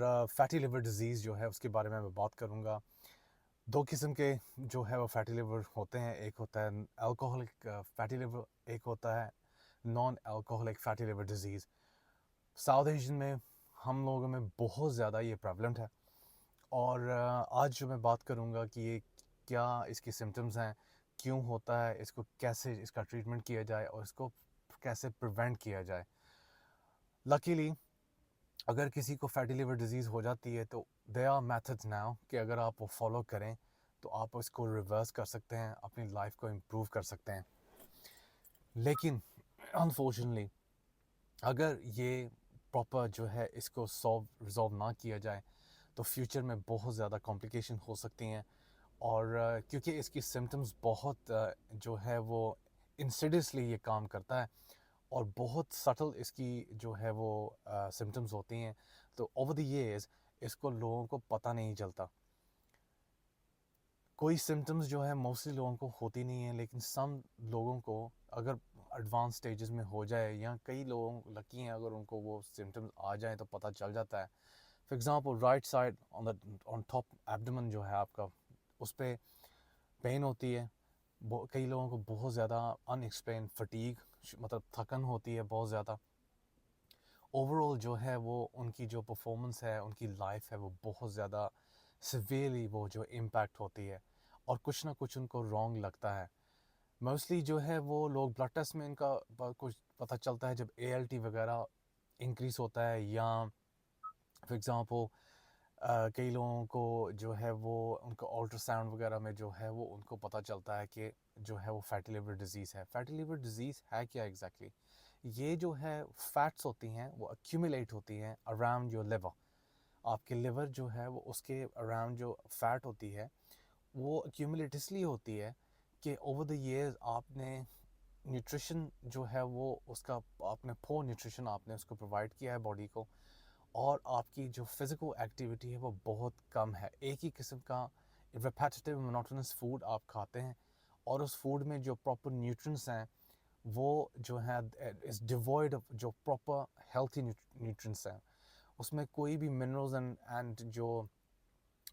और fatty liver disease जो है उसके बारे में मैं बात करूँगा। 2 किस्म के जो है वो फैटी लिवर होते हैं, एक होता है अल्कोहलिक फैटी लिवर, एक होता है non alcoholic fatty liver disease. South Asian में हम लोगों में बहुत ज़्यादा ये प्रेवलेंट है और आज जो मैं बात करूँगा कि ये क्या इसकी सिम्पटम्स हैं, क्यों होता है, इसको कैसे इसका ट्रीटमेंट किया जाए और इसको कैसे प्रिवेंट किया जाए। लकीली अगर किसी को फैटी लिवर डिज़ीज़ हो जाती है तो देयर आर मेथड्स नाउ कि अगर आप वो फॉलो करें तो आप इसको रिवर्स कर सकते हैं, अपनी लाइफ को इम्प्रूव कर सकते हैं। लेकिन अनफॉर्चुनेटली अगर ये प्रॉपर जो है इसको रिज़ॉल्व ना किया जाए तो फ्यूचर में बहुत ज़्यादा कॉम्प्लिकेशन हो सकती हैं और क्योंकि इसकी सिम्टम्स बहुत जो है वो इंसिडियसली ये काम करता है और बहुत सटल इसकी जो है वो सिम्टम्स होती हैं, तो ओवर द इयर्स इसको लोगों को पता नहीं चलता। कोई सिम्टम्स जो है मोस्टली लोगों को होती नहीं है, लेकिन सम लोगों को अगर एडवांस स्टेजेस में हो जाए या कई लोग लकी हैं अगर उनको वो सिम्टम्स आ जाएँ तो पता चल जाता है। For example right side on top abdomen जो है आपका, उस पे पेन होती है। कई लोगों को बहुत ज़्यादा अनएक्सप्लेन फटीग मतलब थकन होती है बहुत ज़्यादा। ओवरऑल जो है वो उनकी जो परफॉर्मेंस है, उनकी लाइफ है, वो बहुत ज़्यादा सिवियरली वो जो इम्पैक्ट होती है और कुछ ना कुछ उनको रॉन्ग लगता है। मोस्टली जो है वो लोग ब्लड टेस्ट में इनका कुछ पता चलता है जब एएलटी वगैरह इंक्रीज़ होता है या फॉर एग्ज़ाम्पल कई लोगों को जो है वो उनको अल्ट्रासाउंड वगैरह में जो है वो उनको पता चलता है कि जो है वो फैटी लिवर डिज़ीज़ है। फैटी लिवर डिज़ीज़ है क्या एग्जैक्टली? ये जो है फैट्स होती हैं वो अक्यूमुलेट होती हैं अराउंड योर लिवर। आपके लिवर जो है वो उसके अराउंड जो फैट होती है वो अक्यूमुलेट इसलिए होती है कि ओवर द ईयर्स आपने न्यूट्रिशन जो है वो उसका आपने पोर न्यूट्रिशन आपने उसको प्रोवाइड किया है बॉडी को और आपकी जो फिज़िकल एक्टिविटी है वो बहुत कम है। एक ही किस्म का रिपेटिटिव मोनोटोनस फूड आप खाते हैं और उस फूड में जो प्रॉपर न्यूट्रिएंट्स हैं वो जो है इज़ डिवॉइड ऑफ जो प्रॉपर हेल्थी न्यूट्रिएंट्स हैं। उसमें कोई भी मिनरल्स एंड जो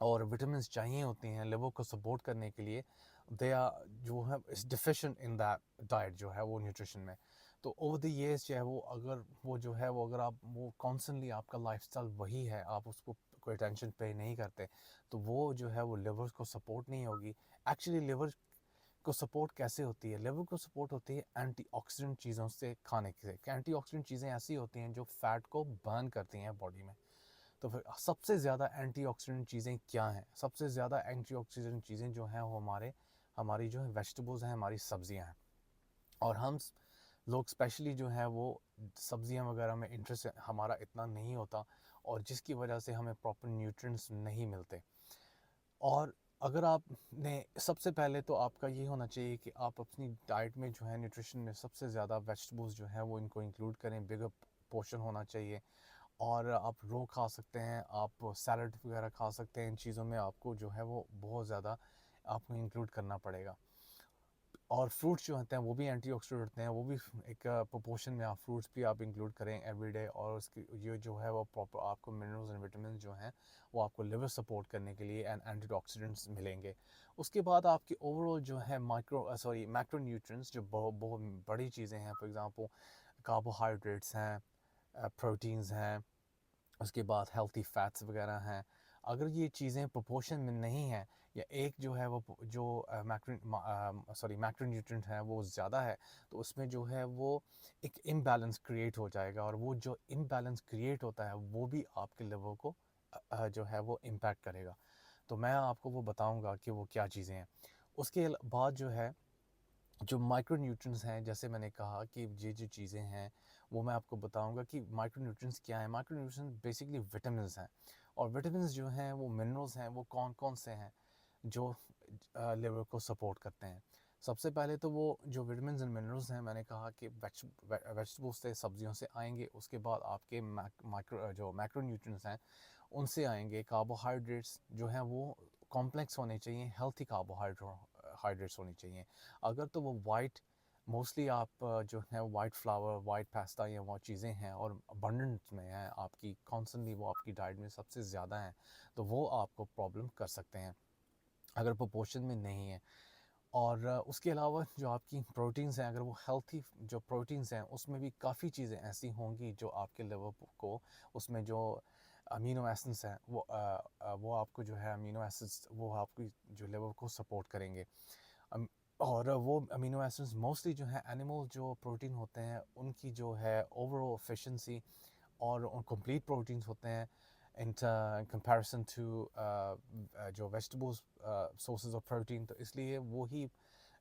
और विटामिन्स चाहिए होती हैं लिवर को सपोर्ट करने के लिए, दे आर जो है is deficient in that diet जो है वो न्यूट्रिशन में। तो ओवर द ईयर्स जो है वो अगर वो जो है वो अगर आप वो कॉन्स्टेंटली आपका लाइफस्टाइल वही है, आप उसको कोई अटेंशन पे नहीं करते, तो वो जो है वो लिवर को सपोर्ट नहीं होगी। एक्चुअली लिवर को सपोर्ट कैसे होती है? लिवर को सपोर्ट होती है एंटीऑक्सीडेंट चीज़ों से खाने से। एंटीऑक्सीडेंट चीज़ें ऐसी होती हैं जो फैट को बर्न करती हैं बॉडी में। तो फिर सबसे ज़्यादा एंटीऑक्सीडेंट चीज़ें क्या हैं? सबसे ज़्यादा एंटीऑक्सीडेंट चीज़ें जो हैं वो हमारी जो है वेजिटेबल्स हैं, हमारी सब्जियां हैं। और लोग स्पेशली जो है वो सब्जियां वगैरह में इंटरेस्ट हमारा इतना नहीं होता और जिसकी वजह से हमें प्रॉपर न्यूट्रिएंट्स नहीं मिलते। और अगर आपने सबसे पहले तो आपका ये होना चाहिए कि आप अपनी डाइट में जो है न्यूट्रिशन में सबसे ज़्यादा वेजिटेबल्स जो है वो इनको इंक्लूड करें, बिगर पोर्शन होना चाहिए। और आप रो खा सकते हैं, आप सैलड वगैरह खा सकते हैं। इन चीज़ों में आपको जो है वो बहुत ज़्यादा आपको इंक्लूड करना पड़ेगा। और फ्रूट्स जो होते हैं वो भी एंटीऑक्सीडेंट होते हैं, वो भी एक प्रोपोर्शन में आप फ्रूट्स भी आप इंक्लूड करें एवरीडे और उसकी ये जो है वो प्रॉपर आपको मिनरल्स एंड विटामिन जो हैं वो आपको लिवर सपोर्ट करने के लिए एंड एंटीऑक्सीडेंट्स मिलेंगे। उसके बाद आपकी ओवरऑल जो है मैक्रो न्यूट्रिएंट्स जो बहुत बहुत बड़ी चीज़ें हैं, फॉर एग्जांपल कार्बोहाइड्रेट्स हैं, प्रोटीन्स हैं, उसके बाद हेल्थी फैट्स वगैरह हैं। अगर ये चीज़ें प्रोपोर्शन में नहीं हैं या एक जो है वो जो मैक्रोन्यूट्रिएंट है वो ज़्यादा है, तो उसमें जो है वो एक इम्बैलेंस क्रिएट हो जाएगा और वो जो इम्बैलेंस क्रिएट होता है वो भी आपके लिवर को जो है वो इम्पैक्ट करेगा। तो मैं आपको वो बताऊंगा कि वो क्या चीज़ें हैं। उसके बाद जो है जो माइक्रोन्यूट्रिएंट्स हैं, जैसे मैंने कहा कि ये जो चीज़ें हैं वो मैं आपको बताऊंगा कि माइक्रोन्यूट्रिएंट्स क्या है। माइक्रोन्यूट्रिएंट्स बेसिकली विटामिन्स हैं और विटामिन्स जो हैं वो मिनरल्स हैं, वो कौन कौन से हैं जो लिवर को सपोर्ट करते हैं। सबसे पहले तो वो जो विटामिन्स एंड मिनरल्स हैं मैंने कहा कि वेजिटेबल्स से, सब्जियों से आएंगे। उसके बाद आपके जो मैक्रोन्यूट्रिएंट्स हैं उनसे आएंगे। कार्बोहाइड्रेट्स जो हैं वो कॉम्प्लेक्स होने चाहिए, हेल्थी कार्बोहाइड्रेट्स होने चाहिए। अगर तो वो वाइट मोस्टली आप जो है वाइट फ्लावर, वाइट पास्ता या वो चीज़ें हैं और अबंडेंट में हैं आपकी, कॉन्स्टेंटली वो आपकी डाइट में सबसे ज़्यादा हैं, तो वो आपको प्रॉब्लम कर सकते हैं अगर प्रोपोर्शन में नहीं है। और उसके अलावा जो आपकी प्रोटीन्स हैं, अगर वो हेल्थी जो प्रोटीन्स हैं उसमें भी काफ़ी चीज़ें ऐसी होंगी जो आपके लिवर को, उसमें जो अमीनो एसिड्स हैं वो आपको जो है अमीनो एसिड्स वो आपकी जो लिवर को सपोर्ट करेंगे। अम, और वो अमीनो एसिड्स मोस्टली जो है एनिमल जो प्रोटीन होते हैं उनकी जो है ओवरऑल एफिशिएंसी और कंप्लीट प्रोटीन्स होते हैं इन कंपैरिजन टू जो वेजिटेबल्स सोर्सेज ऑफ प्रोटीन, तो इसलिए वो ही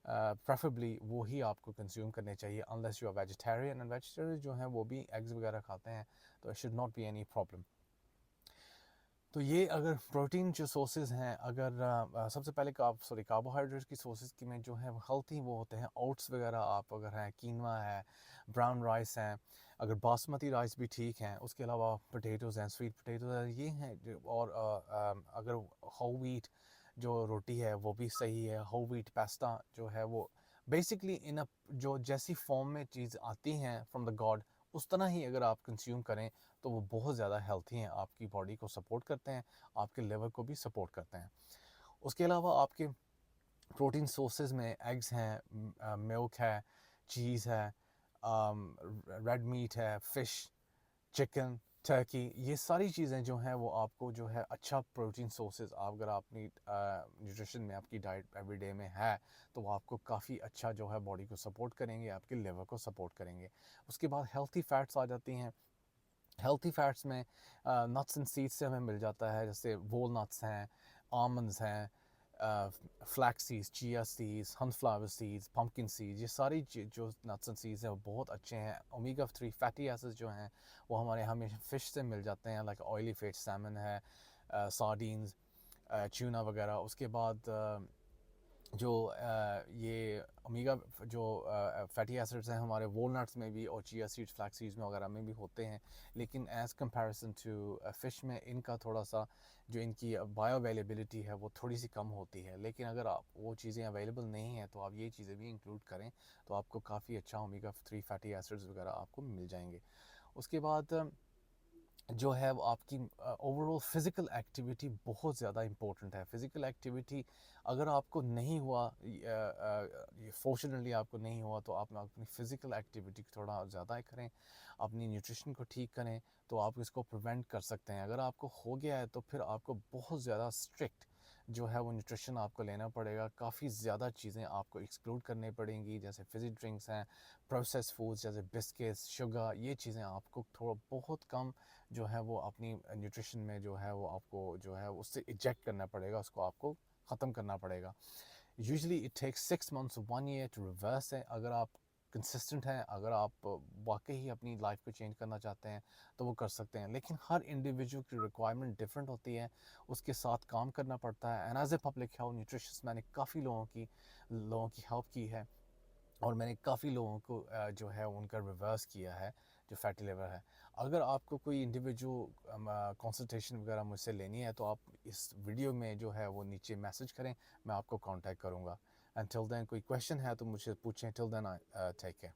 प्रेफरेबली वो ही आपको कंज्यूम करने चाहिए unless you are vegetarian, and vegetarian जो हैं वो भी एग्स वगैरह खाते हैं, तो it should not be any problem. तो ये अगर प्रोटीन जो सोर्सेज हैं, अगर सबसे पहले कार्बोहाइड्रेट की सोर्सेज की में जो है वो हेल्थी वो होते हैं, ओट्स वगैरह आप अगर हैं, कीनवा है, ब्राउन राइस हैं, अगर बासमती राइस भी ठीक हैं, उसके अलावा पोटैटोज़ हैं, स्वीट पोटैटोज़ हैं, ये हैं और अगर होल व्हीट जो रोटी है वो भी सही है, होल व्हीट पास्ता जो है वो बेसिकली इन अ जो जैसी फॉर्म में चीज़ आती हैं फ्रॉम द गॉड, उस तरह ही अगर आप कंज्यूम करें तो वो बहुत ज़्यादा हेल्थी हैं, आपकी बॉडी को सपोर्ट करते हैं, आपके लिवर को भी सपोर्ट करते हैं। उसके अलावा आपके प्रोटीन सोर्सेज में एग्स हैं, मिल्क है, चीज़ है, रेड मीट है, फ़िश, चिकन, टर्की, ये सारी चीज़ें जो हैं वो आपको जो है अच्छा प्रोटीन सोर्सेज, आप अगर अपनी न्यूट्रिशन में आपकी डाइट एवरीडे में है तो वो आपको काफ़ी अच्छा जो है बॉडी को सपोर्ट करेंगे, आपके लिवर को सपोर्ट करेंगे। उसके बाद हेल्थी फैट्स आ जाती हैं। हेल्थी फैट्स में नट्स एंड सीड्स से हमें मिल जाता है, जैसे वॉलनट्स हैं, आमंड्स हैं, flax seeds, chia seeds, sunflower seeds, pumpkin seeds, ये सारी जो नट्स एंड सीड्स हैं वो बहुत अच्छे हैं। ओमेगा 3 फैटी एसिड्स जो हैं वो हमें फ़िश से मिल जाते हैं, लाइक ऑयली फिश, सैमन है, सार्डीन्स, ट्यूना वगैरह। उसके बाद जो ये ओमेगा जो फैटी एसिड्स हैं हमारे वॉलनट्स में भी और चिया सीड्स, फ्लैक्स सीड्स में वगैरह में भी होते हैं, लेकिन एज़ कंपैरिजन टू फ़िश में इनका थोड़ा सा जो इनकी बायो अवेलेबिलिटी है वो थोड़ी सी कम होती है। लेकिन अगर आप वो चीज़ें अवेलेबल नहीं हैं तो आप ये चीज़ें भी इंक्लूड करें तो आपको काफ़ी अच्छा ओमेगा 3 फैटी एसिड्स वगैरह आपको मिल जाएंगे। उसके बाद जो है वो आपकी ओवरऑल फ़िज़िकल एक्टिविटी बहुत ज़्यादा इम्पोर्टेंट है। फ़िज़िकल एक्टिविटी अगर आपको नहीं हुआ, फॉर्चुनेटली आपको नहीं हुआ, तो आप अपनी फ़िज़िकल एक्टिविटी थोड़ा ज़्यादा करें, अपनी न्यूट्रिशन को ठीक करें, तो आप इसको प्रिवेंट कर सकते हैं। अगर आपको हो गया है तो फिर आपको बहुत ज़्यादा स्ट्रिक्ट जो है वो न्यूट्रिशन आपको लेना पड़ेगा, काफ़ी ज़्यादा चीज़ें आपको एक्सक्लूड करनी पड़ेंगी, जैसे फ़िज़ी ड्रिंक्स हैं, प्रोसेस्ड फूड्स जैसे बिस्किट्स, शुगर, ये चीज़ें आपको थोड़ा बहुत कम जो है वो अपनी न्यूट्रिशन में जो है वो आपको जो है उससे इजेक्ट करना पड़ेगा, उसको आपको ख़त्म करना पड़ेगा। Usually it takes 6 months 1 year to reverse है। अगर आप कंसिस्टेंट हैं, अगर आप वाकई ही अपनी लाइफ को चेंज करना चाहते हैं तो वो कर सकते हैं, लेकिन हर इंडिविजुअल की रिक्वायरमेंट डिफरेंट होती है, उसके साथ काम करना पड़ता है। And as a public health nutritionist मैंने काफ़ी लोगों की हेल्प की है और मैंने काफ़ी लोगों को जो है उनका रिवर्स किया है जो फैटी लिवर है। अगर आपको कोई इंडिविजुअल कंसल्टेशन वगैरह मुझसे लेनी है तो आप इस वीडियो में जो है वो नीचे मैसेज करें, मैं आपको कांटेक्ट करूँगा। एंड टिल देन कोई क्वेश्चन है तो मुझसे पूछें। Till then take care.